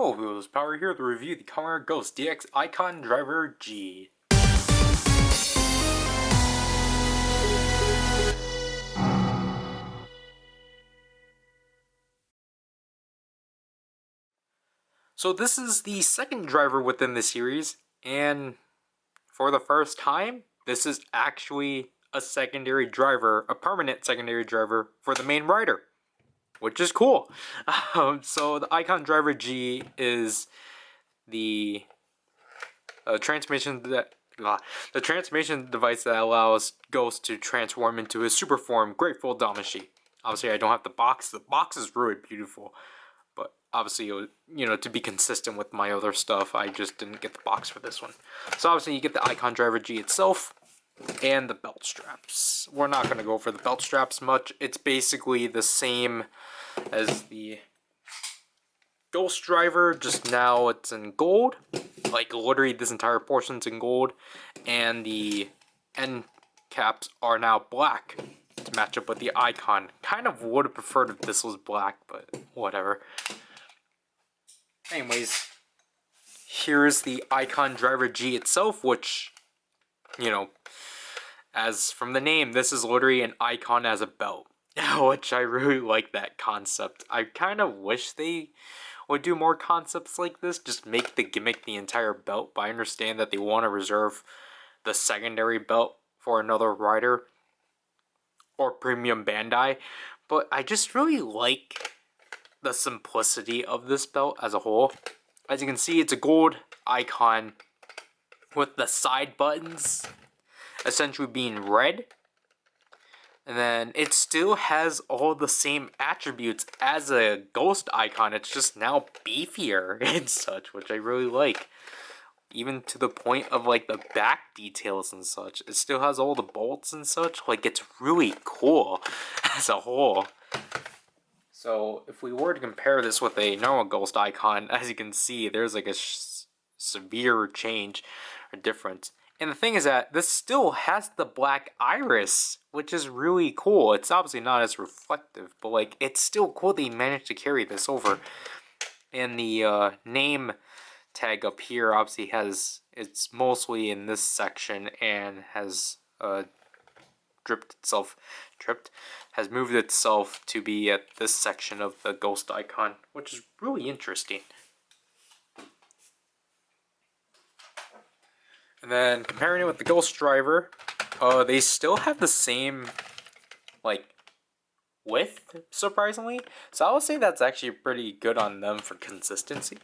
Hello viewers, Power here to review the Kamen Rider Ghost DX Eyecon Driver G. So this is the second driver within the series, and for the first time, this is actually a secondary driver, a permanent secondary driver for the main rider, which is cool. So the Eyecon Driver G is the transmission device that allows Ghost to transform into his super form, Grateful Damashi. Obviously, I don't have the box. The box is really beautiful, but obviously, to be consistent with my other stuff, I just didn't get the box for this one. So obviously, you get the Eyecon Driver G itself and the belt straps. We're not going to go for the belt straps much. It's basically the same as the Ghost Driver, just now it's in gold. Like, literally this entire portion's in gold, and the end caps are now black to match up with the Eyecon. Kind of would have preferred if this was black, but whatever. Anyways, here's the Eyecon Driver G itself, which, as from the name, this is literally an icon as a belt, which I really like that concept. I kind of wish they would do more concepts like this, just make the gimmick the entire belt, but I understand that they want to reserve the secondary belt for another rider or premium Bandai, but I just really like the simplicity of this belt as a whole. As you can see, it's a gold icon with the side buttons essentially being red. And then it still has all the same attributes as a Ghost icon. It's just now beefier and such, which I really like. Even to the point of like the back details and such. It still has all the bolts and such. Like, it's really cool as a whole. So if we were to compare this with a normal Ghost icon, as you can see, there's like a severe change or difference. And the thing is that this still has the black iris, which is really cool. It's obviously not as reflective, but like, it's still cool that he managed to carry this over. And the name tag up here obviously it's mostly in this section and has has moved itself to be at this section of the Ghost icon, which is really interesting. And then comparing it with the Ghost Driver, they still have the same, like, width, surprisingly. So I would say that's actually pretty good on them for consistency.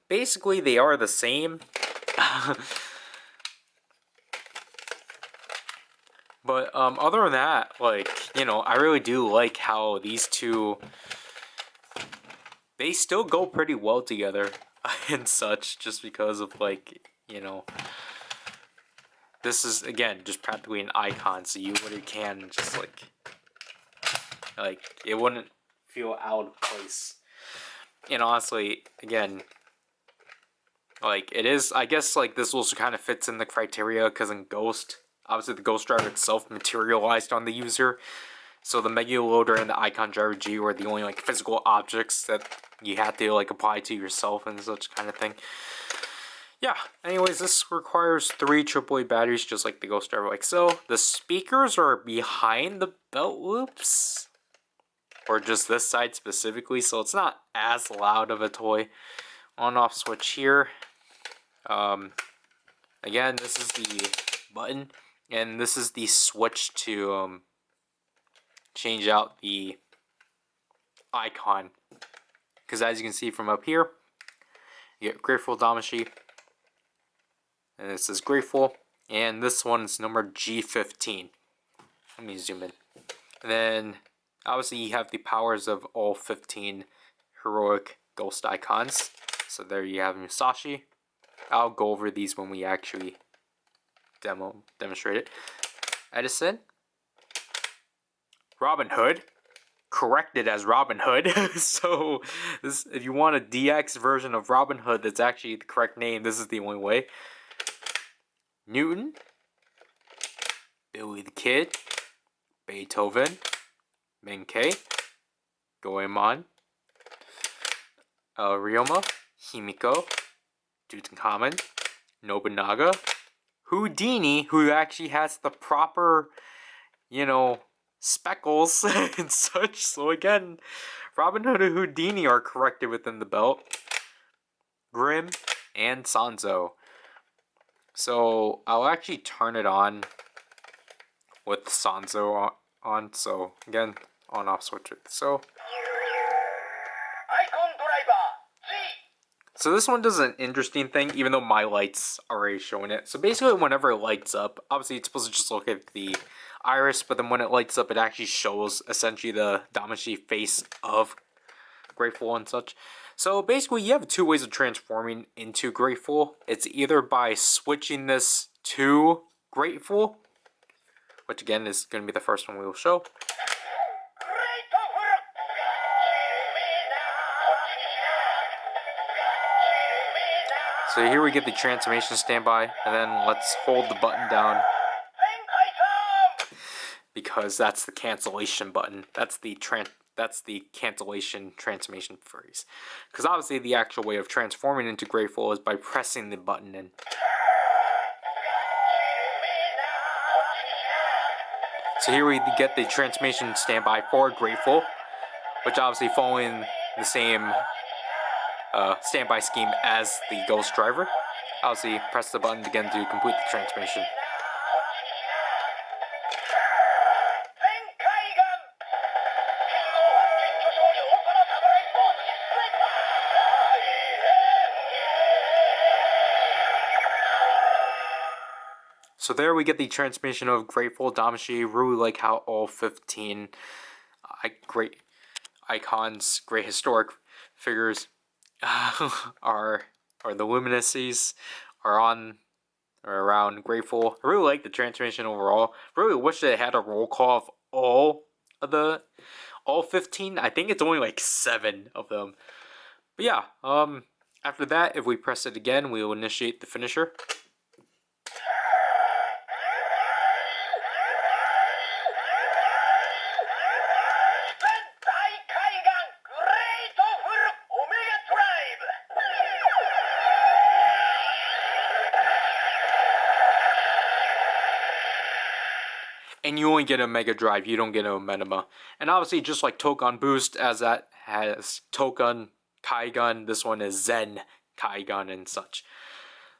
Basically they are the same. But other than that, like, I really do like how these two, they still go pretty well together. And such, just because of, like, this is, again, just practically an icon, so you really can just like it wouldn't feel out of place. And honestly, again, like, it is, I guess, like, this also kind of fits in the criteria, because in Ghost, obviously the Ghost Driver itself materialized on the user, so the Mega Loader and the Eyecon Driver G were the only, like, physical objects that you had to, like, apply to yourself and such kind of thing. Yeah, anyways, this requires 3 AAA batteries, just like the Ghost Driver, like so. The speakers are behind the belt loops, or just this side specifically, so it's not as loud of a toy. On-off switch here. Again, this is the button, and this is the switch to change out the icon. Because as you can see from up here, you get Grateful Damashi, and it says Grateful, and this one is number G15. Let me zoom in. And then, obviously, you have the powers of all 15 heroic Ghost icons. So there you have Musashi. I'll go over these when we actually demonstrate it. Edison. Robin Hood. Corrected as Robin Hood. So this, if you want a DX version of Robin Hood that's actually the correct name, this is the only way. Newton. Billy the Kid. Beethoven. Menkei. Goemon. Ryoma, Himiko, Tutankhamun, Nobunaga, Houdini, who actually has the proper, speckles and such. So again, Robin Hood and Houdini are corrected within the belt. Grimm and Sanzo. So I'll actually turn it on with Sanzo on. So again, on off switch it. So Eyecon Driver G. So this one does an interesting thing, even though my light's already showing it. So basically whenever it lights up, obviously it's supposed to just look at the iris, but then when it lights up, it actually shows essentially the Damashi face of Grateful and such. So basically you have two ways of transforming into Grateful. It's either by switching this to Grateful, which again is going to be the first one we will show. So here we get the transformation standby, and then let's hold the button down because that's the cancellation button. That's the cancellation transformation phrase. Because obviously the actual way of transforming into Grateful is by pressing the button in. So here we get the transformation standby for Grateful, which obviously following the same standby scheme as the Ghost Driver. Obviously press the button again to complete the transformation. So there we get the transformation of Grateful Damashi. Really like how all 15 great icons, great historic figures are the luminesces are on or around Grateful. I really like the transformation overall. Really wish they had a roll call of all 15. I think it's only like 7 of them. But yeah, after that, if we press it again, we will initiate the finisher. And you only get a Mega Drive, you don't get a Omenema. And obviously, just like Token Boost, as that has Token Kaigun, this one is Zen Kaigun and such.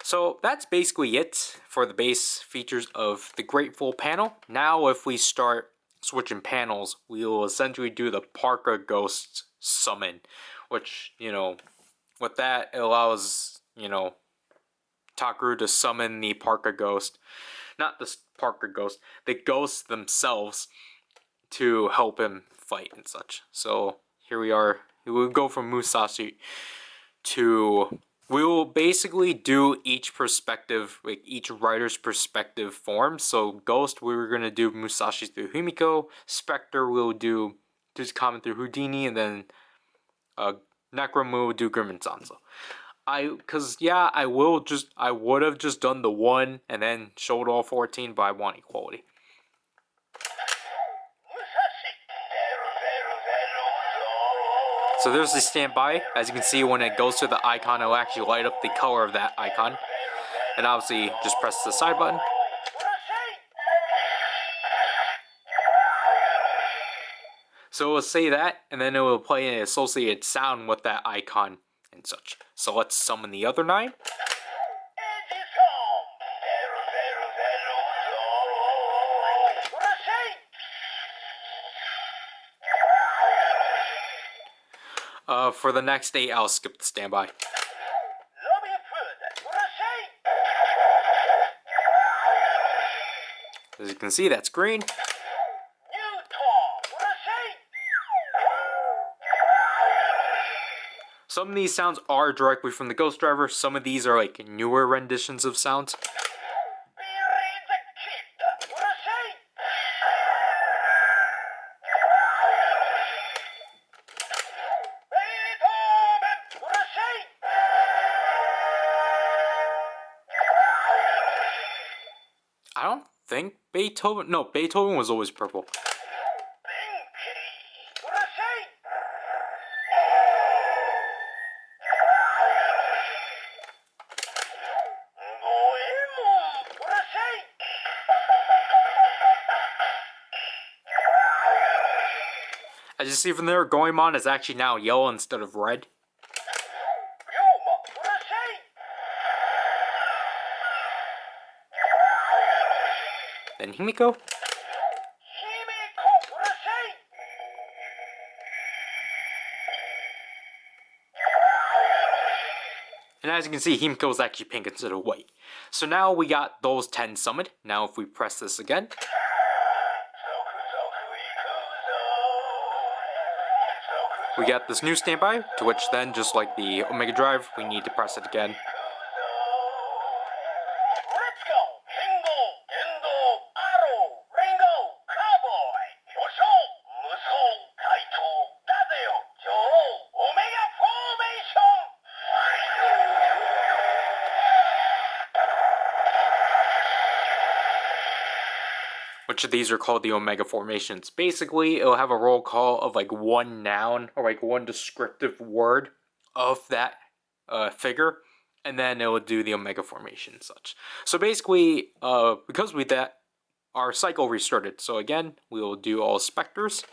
So that's basically it for the base features of the Grateful panel. Now if we start switching panels, we will essentially do the Parka Ghost summon. Which, with that, it allows, Takaru to summon the Parka Ghost. Not the Parker Ghost, the ghosts themselves to help him fight and such. So here we are. We will go from Musashi to... We will basically do each perspective, like each writer's perspective form. So Ghost, we were going to do Musashi through Himiko. Spectre, we'll do Tutankhamun through Houdini. And then Necrom, we'll do Grim and Sanzo. I would have just done the one and then showed all 14, but I want equality. So there's the standby. As you can see, when it goes to the icon, it'll actually light up the color of that icon. And obviously, just press the side button. So it will say that, and then it will play an associated sound with that icon and such. So let's summon the other 9. For the next 8, I'll skip the standby. As you can see, that's green. Some of these sounds are directly from the Ghost Driver. Some of these are like newer renditions of sounds. I don't think Beethoven... No, Beethoven was always purple. As you see from there, Goemon is actually now yellow instead of red. Then Himiko. And as you can see, Himiko is actually pink instead of white. So now we got those 10 summoned. Now if we press this again, we got this new standby, to which then, just like the Omega Drive, we need to press it again. Which of these are called the Omega formations. Basically, it'll have a roll call of like one noun or like one descriptive word of that figure, and then it will do the Omega formation and such. So basically, because we did that, our cycle restarted. So again, we will do all specters.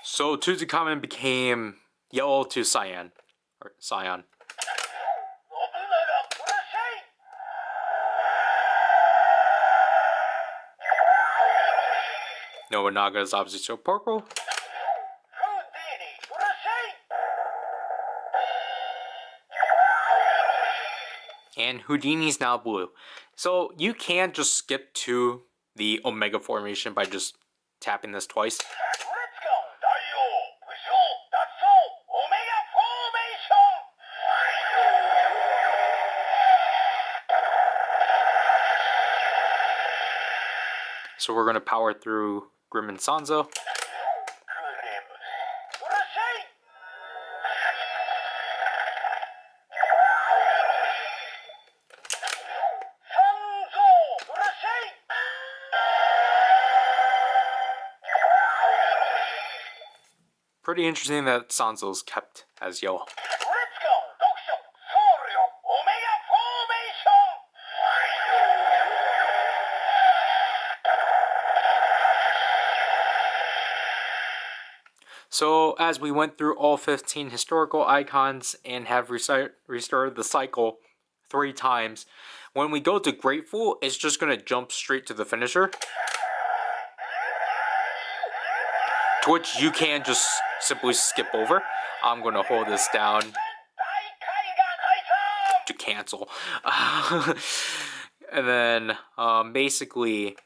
So Tsukamen became yellow to cyan, or cyan. Nobunaga is obviously still purple. And Houdini's now blue. So you can just skip to the Omega formation by just tapping this twice. So we're going to power through Grim and Sanzo. Pretty interesting that Sanzo's kept as yellow. So as we went through all 15 historical icons and have restarted the cycle 3 times, when we go to Grateful, it's just going to jump straight to the finisher. To which you can just simply skip over. I'm going to hold this down to cancel. And then basically,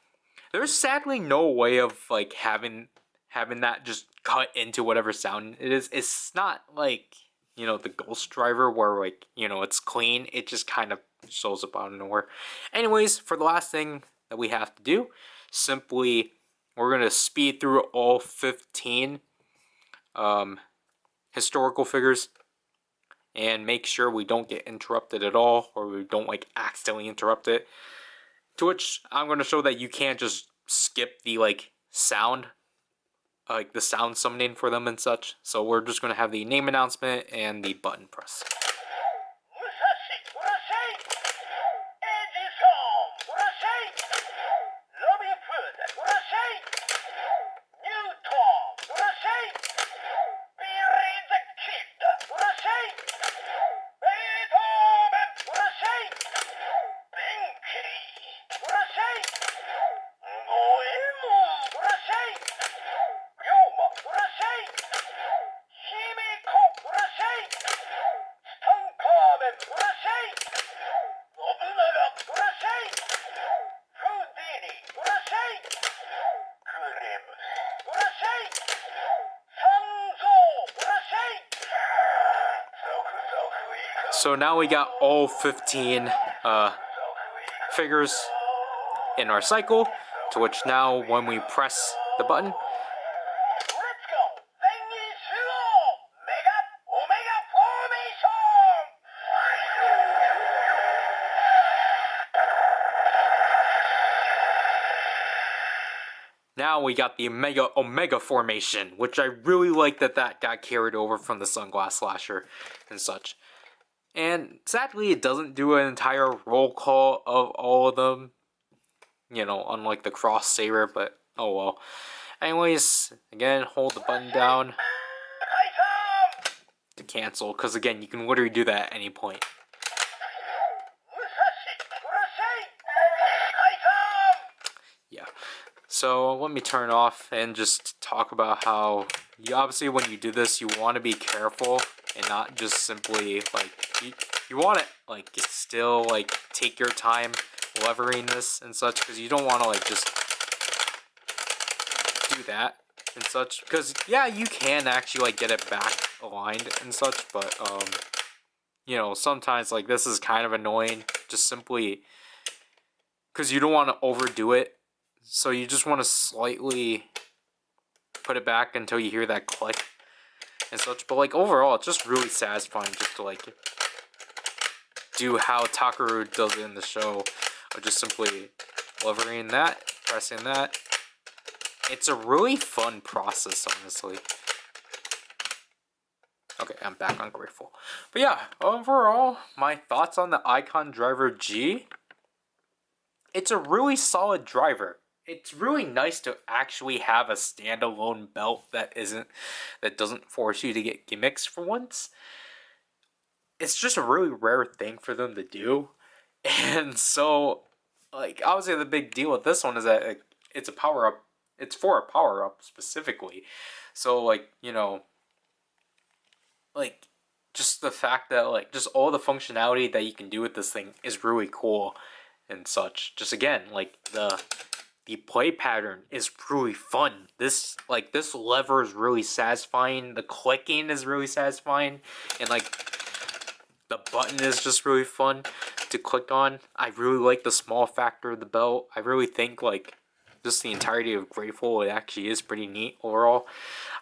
there's sadly no way of like having that just cut into whatever sound it is. It's not like, you know, the Ghost Driver where, like, you know, it's clean. It just kind of shows up out of nowhere. Anyways, for the last thing that we have to do, simply we're going to speed through all 15 historical figures and make sure we don't get interrupted at all, or we don't like accidentally interrupt it. To which I'm going to show that you can't just skip the like sound, like the sound summoning for them and such. So we're just going to have the name announcement and the button press. So now we got all 15 figures in our cycle, to which now when we press the button, now we got the Omega formation, which I really like that got carried over from the Sunglass Slasher and such. And sadly, it doesn't do an entire roll call of all of them, you know, unlike the Cross Saber, but oh well. Anyways, again, hold the button down to cancel, because again, you can literally do that at any point. Yeah. So let me turn off and just talk about how obviously when you do this, you want to be careful and not just simply like you want to like still like take your time levering this and such, because you don't want to like just do that and such, because yeah, you can actually like get it back aligned and such, but you know, sometimes like this is kind of annoying, just simply because you don't want to overdo it. So you just want to slightly put it back until you hear that click and such. But like overall, it's just really satisfying just to like do how Takaru does it in the show, or just simply levering that, pressing that. It's a really fun process, honestly. Okay, I'm back on Grateful. But yeah, overall, my thoughts on the Eyecon Driver G. It's a really solid driver. It's really nice to actually have a standalone belt that doesn't force you to get gimmicks for once. It's just a really rare thing for them to do. And so, like, obviously the big deal with this one is that like, it's a power up. It's for a power up specifically. So like, you know, like just the fact that like just all the functionality that you can do with this thing is really cool and such. Just again, like the play pattern is really fun. This lever is really satisfying. The clicking is really satisfying, and like the button is just really fun to click on. I really like the small factor of the belt. I really think like just the entirety of Grateful, it actually is pretty neat overall.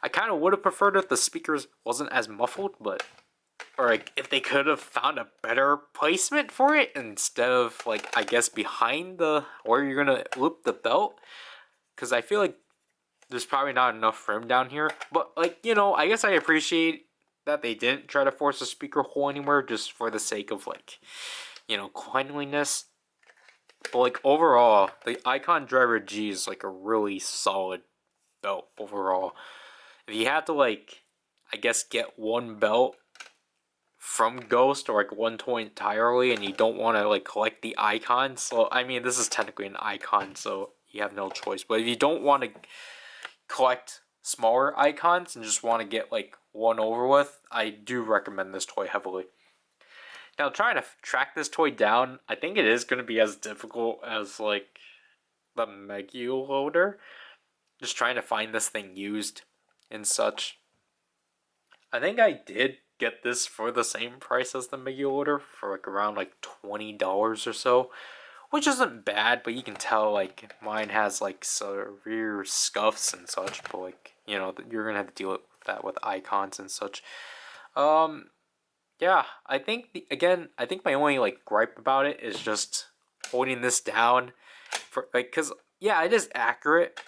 I kind of would have preferred if the speakers wasn't as muffled, but or like if they could have found a better placement for it instead of like I guess behind the where you're gonna loop the belt, because I feel like there's probably not enough room down here. But like, you know, I guess I appreciate that they didn't try to force a speaker hole anywhere just for the sake of like, you know, cleanliness. But like overall, the Eyecon Driver G is like a really solid belt overall. If you had to like I guess get one belt from Ghost, or like one toy entirely, and you don't want to like collect the icons, so I mean this is technically an icon, so you have no choice. But if you don't want to collect smaller icons and just want to get like one over with, I do recommend this toy heavily. Now trying to track this toy down, I think it is going to be as difficult as like the Megio loader. Just trying to find this thing used and such. I think I did get this for the same price as the Megio loader for like around like $20 or so, which isn't bad, but you can tell like mine has like severe scuffs and such, but like, you know, you're gonna have to deal with that with icons and such. Yeah, I think I think my only like gripe about it is just holding this down for like, cause yeah, it is accurate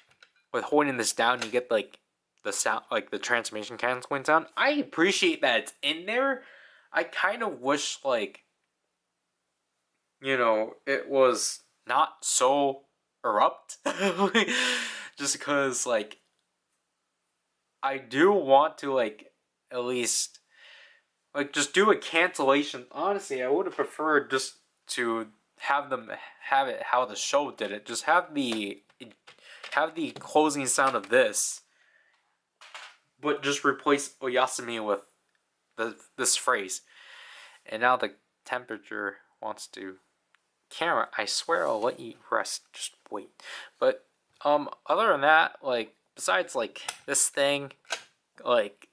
with holding this down. You get like the sound, like the transmission canceling sound. I appreciate that it's in there. I kind of wish like, you know, it was not so erupt. Just because like I do want to like at least like just do a cancellation. Honestly, I would have preferred just to have them have it how the show did it. Just have the closing sound of this, but just replace Oyasumi with this phrase. And now the temperature wants to camera. I swear I'll let you rest. Just wait. But other than that, like besides like this thing, like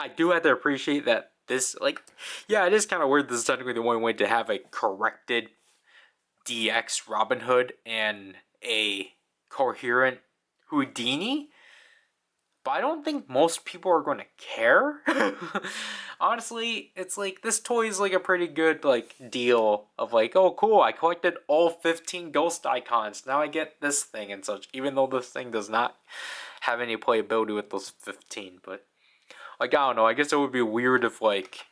I do have to appreciate that this like yeah, it is kind of weird. This is technically the only way to have a corrected DX Robin Hood and a coherent Houdini. But I don't think most people are going to care. Honestly, it's like this toy is like a pretty good like deal of like, oh cool, I collected all 15 ghost icons. Now I get this thing and such, even though this thing does not have any playability with those 15. But like I don't know, I guess it would be weird if like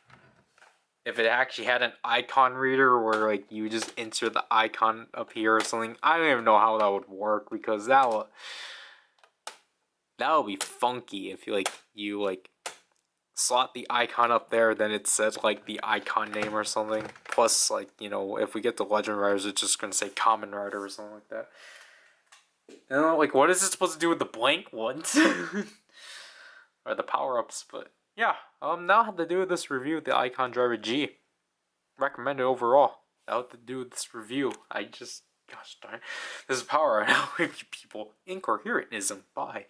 if it actually had an icon reader where like you just insert the icon up here or something. I don't even know how that would work, because that would be funky if you like slot the icon up there, then it says like the icon name or something. Plus, like, you know, if we get the Legend Riders, it's just gonna say Kamen Rider or something like that. And I'm like, what is it supposed to do with the blank ones? Or the power-ups? But yeah, now I have to do this review of the Eyecon Driver G. Recommended overall. Now to do this review, I just, gosh darn, this is PowerRider. People, incoherentism. Bye.